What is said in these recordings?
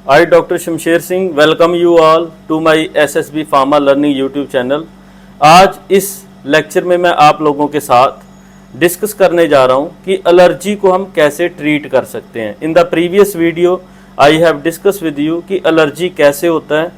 I, Dr. Shamsher Singh, welcome you all to my SSB Pharma Learning YouTube channel. आज इस lecture में मैं आप लोगों के साथ डिस्कस करने जा रहा हूं कि एलर्जी को हम कैसे ट्रीट कर सकते हैं। In the previous video I have discuss with you कि एलर्जी कैसे होता है,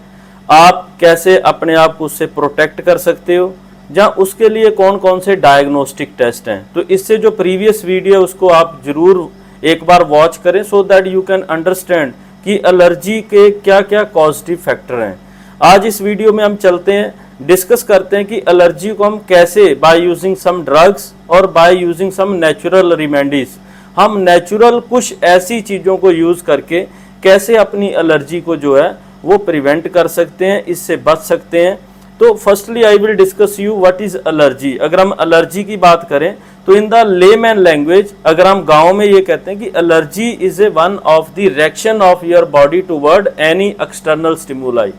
आप कैसे अपने आप को उससे प्रोटेक्ट कर सकते हो, जहाँ उसके लिए कौन कौन से डायग्नोस्टिक टेस्ट हैं। तो इससे जो प्रीवियस वीडियो है उसको आप जरूर एक बार वॉच करें so that you can understand कि एलर्जी के क्या क्या पॉजिटिव फैक्टर हैं। आज इस वीडियो में हम चलते हैं, डिस्कस करते हैं कि एलर्जी को हम कैसे बाय यूजिंग सम ड्रग्स और by using some natural remedies, हम नेचुरल कुछ ऐसी चीज़ों को यूज़ करके कैसे अपनी एलर्जी को जो है वो प्रिवेंट कर सकते हैं, इससे बच सकते हैं। तो firstly I will discuss you what is allergy. अगर हम एलर्जी की बात करें तो इन द लेमैन लैंग्वेज, अगर हम गांव में ये कहते हैं कि allergy is a one of the reaction of your body toward any external stimuli.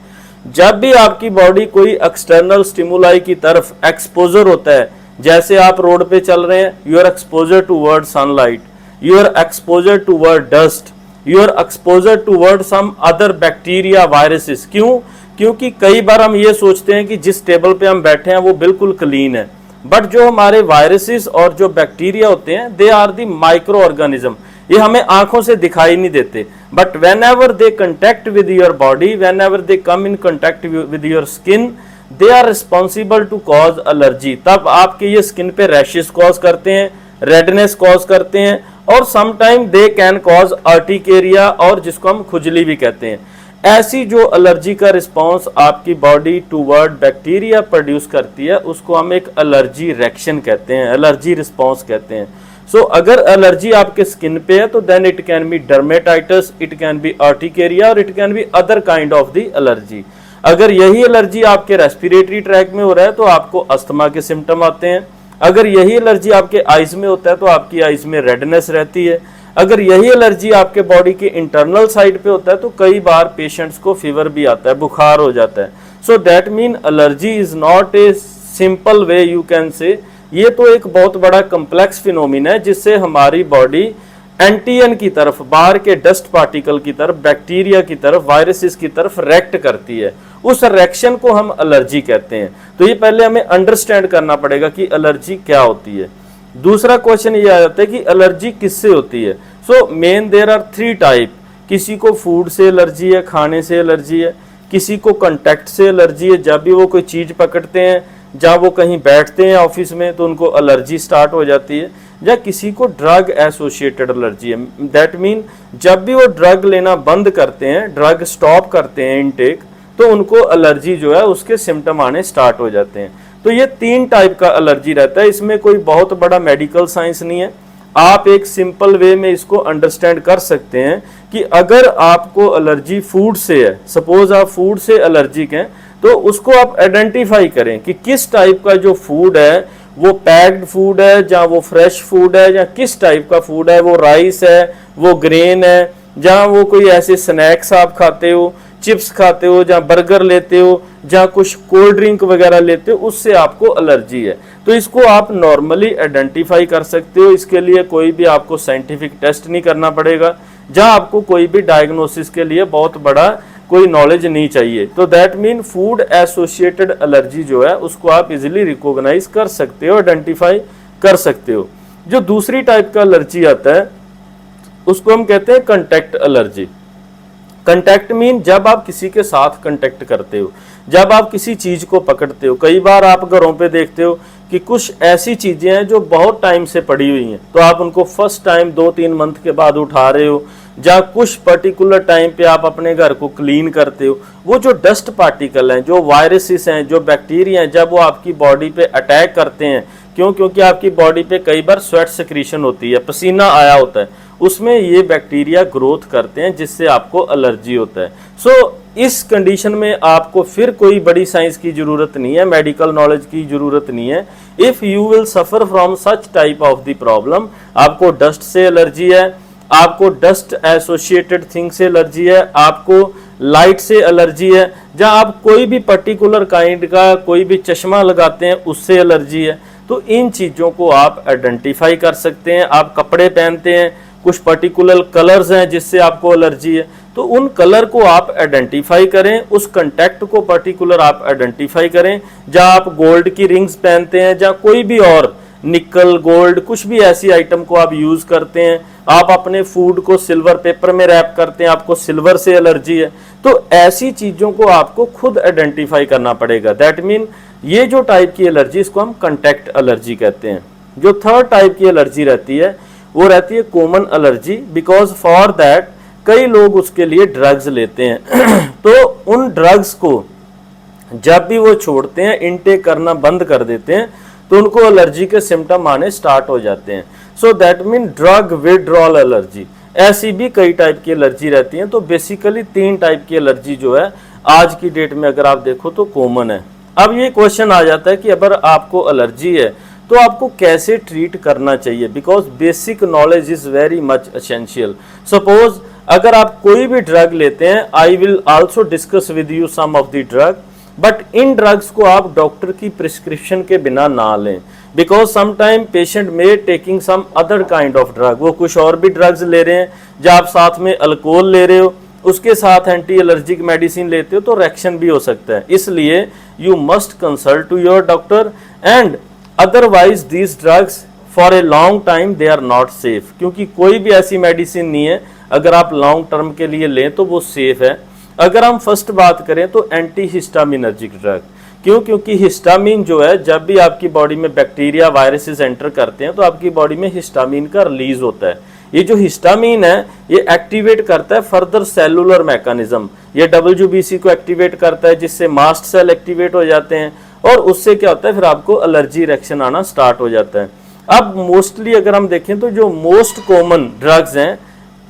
जब भी आपकी बॉडी कोई एक्सटर्नल स्टिमुलाई की तरफ एक्सपोजर होता है, जैसे आप रोड पे चल रहे हैं, your exposure toward sunlight, your exposure toward dust, your exposure toward some other bacteria viruses. क्योंकि कई बार हम ये सोचते हैं कि जिस टेबल पे हम बैठे हैं वो बिल्कुल क्लीन है, बट जो हमारे वायरसेस और जो बैक्टीरिया होते हैं they are the micro organism. ये हमें आंखों से दिखाई नहीं देते, but whenever they contact with your body, whenever they come in contact with your skin, they are responsible to cause allergy. तब आपके ये स्किन पे रैशेस कॉज करते हैं, रेडनेस कॉज करते हैं, और sometime they can cause urticaria, और जिसको हम खुजली भी कहते हैं। ऐसी जो एलर्जी का रिस्पांस आपकी बॉडी टूवर्ड बैक्टीरिया प्रोड्यूस करती है उसको हम एक एलर्जी रिएक्शन कहते हैं, एलर्जी रिस्पांस कहते हैं। सो अगर एलर्जी आपके स्किन पे है तो then it can be dermatitis, it can be urticaria, और it can be other kind of the allergy. अगर यही एलर्जी आपके रेस्पिरेटरी ट्रैक में हो रहा है तो आपको अस्थमा के सिम्टम आते हैं। अगर यही एलर्जी आपके आइज में होता है तो आपकी आइज में रेडनेस रहती है। अगर यही एलर्जी आपके बॉडी के इंटरनल साइड पे होता है तो कई बार पेशेंट्स को फीवर भी आता है, बुखार हो जाता है। So that mean allergy is not a simple way you can say, ये तो एक बहुत बड़ा कम्प्लेक्स फिनोमिना है जिससे हमारी बॉडी एंटीजन की तरफ, बाहर के डस्ट पार्टिकल की तरफ, बैक्टीरिया की तरफ, वायरसेस की तरफ रिएक्ट करती है। उस रिएक्शन को हम एलर्जी कहते हैं। तो ये पहले हमें अंडरस्टैंड करना पड़ेगा कि एलर्जी क्या होती है। दूसरा क्वेश्चन ये आ जाता है कि एलर्जी किससे होती है। So main there are 3 type. किसी को फूड से एलर्जी है, खाने से एलर्जी है, किसी को कांटेक्ट से एलर्जी है, जब भी वो कोई चीज पकड़ते हैं, जब वो कहीं बैठते हैं ऑफिस में तो उनको एलर्जी स्टार्ट हो जाती है, या किसी को ड्रग एसोसिएटेड एलर्जी है। दैट मीन जब भी वो ड्रग लेना बंद करते हैं, ड्रग स्टॉप करते हैं इनटेक, तो उनको एलर्जी जो है उसके सिम्टम आने स्टार्ट हो जाते हैं। तो ये 3 टाइप का एलर्जी रहता है। इसमें कोई बहुत बड़ा मेडिकल साइंस नहीं है, आप एक सिंपल वे में इसको अंडरस्टैंड कर सकते हैं कि अगर आपको एलर्जी फूड से है, सपोज आप फूड से एलर्जिक हैं, तो उसको आप आइडेंटिफाई करें कि किस टाइप का जो फूड है वो पैक्ड फूड है, या वो फ्रेश फूड है, या किस टाइप का फूड है, वो राइस है, वो ग्रेन है, जहाँ वो कोई ऐसे स्नैक्स आप खाते हो, चिप्स खाते हो, जहाँ बर्गर लेते हो, जहाँ कुछ कोल्ड ड्रिंक वगैरह लेते हो, उससे आपको एलर्जी है। तो इसको आप नॉर्मली आइडेंटिफाई कर सकते हो। इसके लिए कोई भी आपको साइंटिफिक टेस्ट नहीं करना पड़ेगा, जहाँ आपको कोई भी डायग्नोसिस के लिए बहुत बड़ा कोई नॉलेज नहीं चाहिए। तो that mean food associated allergy जो है उसको आप इजिली रिकॉग्नाइज कर सकते हो, आइडेंटिफाई कर सकते हो। जो दूसरी टाइप का एलर्जी आता है उसको हम कहते हैं कंटेक्ट एलर्जी। कंटेक्ट मीन जब आप किसी के साथ कंटेक्ट करते हो, जब आप किसी चीज को पकड़ते हो। कई बार आप घरों पे देखते हो कि कुछ ऐसी चीजें हैं जो बहुत टाइम से पड़ी हुई हैं, तो आप उनको फर्स्ट टाइम 2-3 मंथ के बाद उठा रहे हो, या कुछ पर्टिकुलर टाइम पे आप अपने घर को क्लीन करते हो। वो जो डस्ट पार्टिकल हैं, जो वायरसेस हैं, जो बैक्टीरिया हैं, जब वो आपकी बॉडी पे अटैक करते हैं, क्योंकि आपकी बॉडी पे कई बार स्वेट सिक्रीशन होती है, पसीना आया होता है, उसमें ये बैक्टीरिया ग्रोथ करते हैं जिससे आपको एलर्जी होता है। सो इस कंडीशन में आपको फिर कोई बड़ी साइंस की जरूरत नहीं है, मेडिकल नॉलेज की जरूरत नहीं है। If you will suffer from such type of the problem, आपको डस्ट से एलर्जी है, आपको डस्ट एसोसिएटेड थिंग से एलर्जी है, आपको लाइट से एलर्जी है, जहां आप कोई भी पर्टिकुलर काइंड का कोई भी चश्मा लगाते हैं उससे एलर्जी है, तो इन चीजों को आप आइडेंटिफाई कर सकते हैं। आप कपड़े पहनते हैं, कुछ पर्टिकुलर कलर्स हैं जिससे आपको एलर्जी है, तो उन कलर को आप आइडेंटिफाई करें, उस कंटेक्ट को पर्टिकुलर आप आइडेंटिफाई करें। जहां आप गोल्ड की रिंग्स पहनते हैं, जहां कोई भी और निकल गोल्ड कुछ भी ऐसी आइटम को आप यूज करते हैं, आप अपने फूड को सिल्वर पेपर में रैप करते हैं, आपको सिल्वर से एलर्जी है, तो ऐसी चीजों को आपको खुद आइडेंटिफाई करना पड़ेगा। दैट मीन ये जो टाइप की एलर्जी, इसको हम कंटेक्ट एलर्जी कहते हैं। जो थर्ड टाइप की एलर्जी रहती है वो रहती है common allergy, because for that कई लोग उसके लिए ड्रग्स लेते हैं तो उन ड्रग्स को जब भी वो छोड़ते हैं, इनटेक करना बंद कर देते हैं, तो उनको एलर्जी के सिम्टम आने स्टार्ट हो जाते हैं। So that mean drug withdrawal allergy. ऐसी भी कई टाइप की एलर्जी रहती हैं। तो बेसिकली 3 टाइप की एलर्जी जो है आज की डेट में अगर आप देखो तो कॉमन है। अब ये क्वेश्चन आ जाता है कि अगर आपको एलर्जी है तो आपको कैसे ट्रीट करना चाहिए, because basic knowledge is very much essential. Suppose अगर आप कोई भी ड्रग लेते हैं, I will also discuss with you some of the drug, but इन ड्रग्स को आप डॉक्टर की प्रिस्क्रिप्शन के बिना ना लें, बिकॉज समटाइम पेशेंट में taking some other kind of drug, वो कुछ और भी ड्रग्स ले रहे हैं, जब आप साथ में अल्कोहल ले रहे हो, उसके साथ एंटी एलर्जिक मेडिसिन लेते हो तो रिएक्शन भी हो सकता है। इसलिए you must consult to your doctor, and otherwise these drugs for a long time they are not safe, क्योंकि कोई भी ऐसी मेडिसिन नहीं है अगर आप लॉन्ग टर्म के लिए लें तो वो सेफ है। अगर हम फर्स्ट बात करें तो एंटी हिस्टामिनर्जिक ड्रग, क्योंकि हिस्टामिन जो है, जब भी आपकी बॉडी में बैक्टीरिया वायरसेस एंटर करते हैं तो आपकी बॉडी में हिस्टामिन का रिलीज होता है। ये जो हिस्टामिन है ये एक्टिवेट करता है फर्दर सेलुलर मैकेनिज्म, ये WBC को एक्टिवेट करता है, जिससे मास्ट सेल एक्टिवेट हो जाते हैं, और उससे क्या होता है फिर आपको एलर्जी रिएक्शन आना स्टार्ट हो जाता है। अब मोस्टली अगर हम देखें तो जो मोस्ट कॉमन ड्रग्स हैं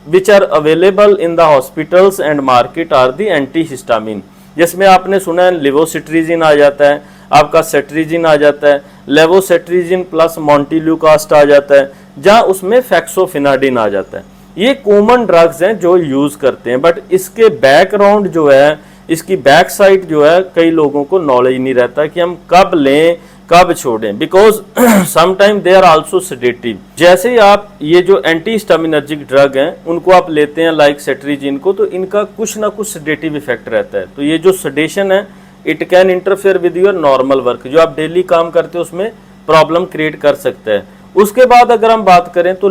which are available in the hospitals and market are the anti histamine, जिसमें आपने सुना है लेवोसिट्रीजिन आ जाता है, आपका सेट्रीजिन आ जाता है, लेवोसेट्रीजिन प्लस मॉन्टिल्यूकास्ट आ जाता है, जहां उसमें फैक्सोफिनाडिन आ जाता है। ये कॉमन ड्रग्स हैं जो यूज करते हैं, बट इसके बैकग्राउंड जो है, इसकी बैक साइड जो है, कई लोगों को नॉलेज नहीं रहता कि हम कब लें कब छोड़ें, because sometime they are also sedative. जैसे ही आप ये जो एंटी हिस्टामिनर्जिक ड्रग हैं उनको आप लेते हैं लाइक सेट्रीजिन को, तो इनका कुछ ना कुछ सेडेटिव इफेक्ट रहता है। तो ये जो सेडेशन है it can interfere with your normal work, जो आप डेली काम करते हो उसमें प्रॉब्लम क्रिएट कर सकता है। उसके बाद अगर हम बात करें तो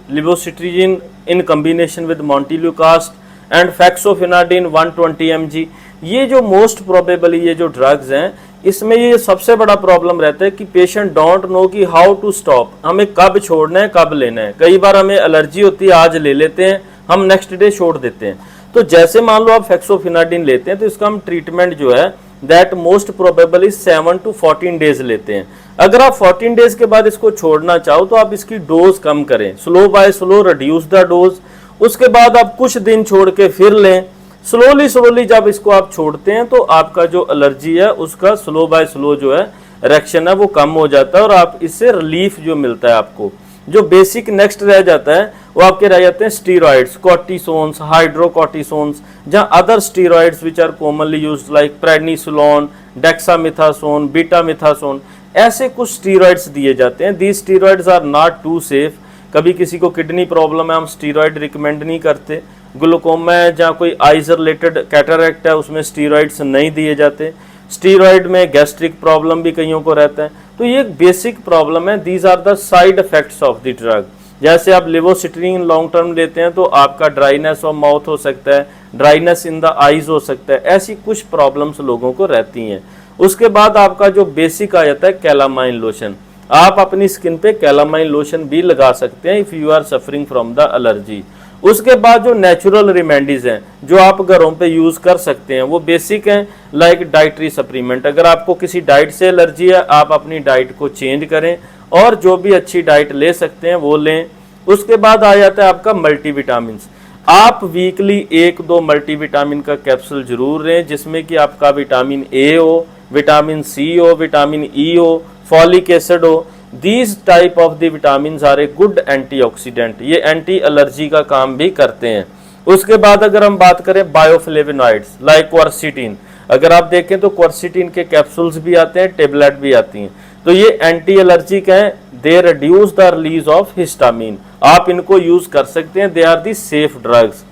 levocetirizine in combination with montelukast and fexofenadine 120 mg, ये जो मोस्ट प्रोबेबली ये जो ड्रग्स हैं इसमें ये सबसे बड़ा प्रॉब्लम रहता है कि पेशेंट डोंट नो कि हाउ टू स्टॉप, हमें कब छोड़ना है कब लेना है। कई बार हमें एलर्जी होती है, आज ले लेते हैं, हम नेक्स्ट डे छोड़ देते हैं। तो जैसे मान लो आप फैक्सोफिनाडिन लेते हैं तो इसका हम ट्रीटमेंट जो है that most probably 7 to 14 days लेते हैं। अगर आप 14 डेज के बाद इसको छोड़ना चाहो तो आप इसकी डोज कम करें, slow by slow reduce the dose. उसके बाद आप कुछ दिन छोड़ के फिर लें, स्लोली जब इसको आप छोड़ते हैं तो आपका जो एलर्जी है उसका स्लो बाय स्लो जो है रिएक्शन है वो कम हो जाता है, और आप इससे रिलीफ जो मिलता है आपको। जो बेसिक नेक्स्ट रह जाता है वो आपके रह जाते हैं स्टीरॉइड्स, कॉर्टिसोन्स, हाइड्रोकॉर्टिसोन्स, जहां other steroids which are commonly used like prednisolone, dexamethasone, betamethasone, ऐसे कुछ स्टीरॉइड्स दिए जाते हैं। These steroids are not too safe. कभी किसी को किडनी प्रॉब्लम है, हम स्टीरॉइड रिकमेंड नहीं करते। ग्लूकोमा है, जहाँ कोई आइज रिलेटेड कैटरैक्ट है, उसमें स्टीरॉइड्स नहीं दिए जाते। स्टीरॉइड में गैस्ट्रिक प्रॉब्लम भी कईयों को रहता है। तो ये एक बेसिक प्रॉब्लम है। These are the side effects of the drug. जैसे आप लिवोसिट्रीजिन लॉन्ग टर्म लेते हैं तो आपका ड्राइनेस ऑफ माउथ हो सकता है, ड्राइनेस इन द आईज हो सकता है, ऐसी कुछ प्रॉब्लम्स लोगों को रहती हैं। उसके बाद आपका जो बेसिक आ जाता है कैलामाइन लोशन, आप अपनी स्किन पे कैलामाइन लोशन भी लगा सकते हैं if you are suffering from the allergy. उसके बाद जो नेचुरल रेमेडीज हैं जो आप घरों पे यूज कर सकते हैं वो बेसिक हैं, लाइक डाइटरी सप्लीमेंट। अगर आपको किसी डाइट से एलर्जी है आप अपनी डाइट को चेंज करें और जो भी अच्छी डाइट ले सकते हैं वो लें। उसके बाद आ जाता है आपका मल्टीविटामिन। आप वीकली 1-2 मल्टीविटामिन का कैप्सूल जरूर लें, जिसमें कि आपका विटामिन ए हो, विटामिन सी हो, विटामिन ई हो, फॉलिक एसिड हो। These type of the vitamins are a good antioxidant, ये एंटी एलर्जी का काम भी करते हैं। उसके बाद अगर हम बात करें बायोफ्लेवोनॉइड्स लाइक क्वर्सिटीन, अगर आप देखें तो क्वर्सिटीन के कैप्सूल्स भी आते हैं, टेबलेट भी आती हैं, तो ये एंटी एलर्जिक हैं। They reduce the release of histamine, आप इनको यूज कर सकते हैं, they are the safe drugs.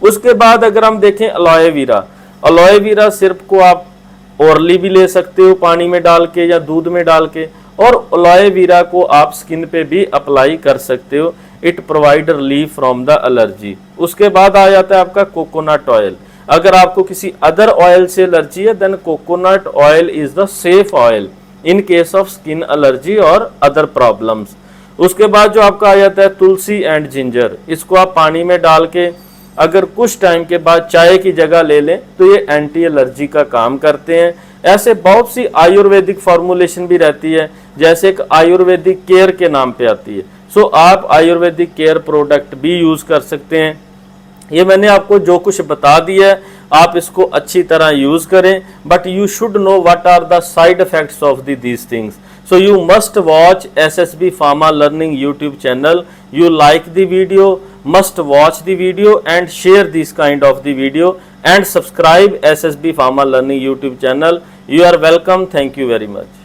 उसके बाद अगर हम देखें अलोए वीरा सिर्फ को आप ओरली भी ले सकते हो पानी में डाल के या दूध में डाल के, और अलोए वीरा को आप स्किन पे भी अप्लाई कर सकते हो। It provide relief from the allergy. उसके बाद आ जाता है आपका कोकोनट ऑयल। अगर आपको किसी अदर ऑयल से एलर्जी है then coconut oil is the safe oil in case of skin allergy और अदर प्रॉब्लम्स। उसके बाद जो आपका आ जाता है तुलसी एंड जिंजर। इसको आप पानी में डाल के अगर कुछ टाइम के बाद चाय की जगह ले लें तो ये एंटी एलर्जी का काम करते हैं। ऐसे बहुत सी आयुर्वेदिक फॉर्मुलेशन भी रहती है, जैसे एक आयुर्वेदिक केयर के नाम पे आती है। सो आप आयुर्वेदिक केयर प्रोडक्ट भी यूज कर सकते हैं। ये मैंने आपको जो कुछ बता दिया है आप इसको अच्छी तरह यूज करें, but you should know what are the side effects of these things. So you must watch SSB Pharma Learning YouTube channel. You like the video, must watch the video and share this kind of the video and subscribe SSB Pharma Learning YouTube channel. You are welcome. Thank you very much.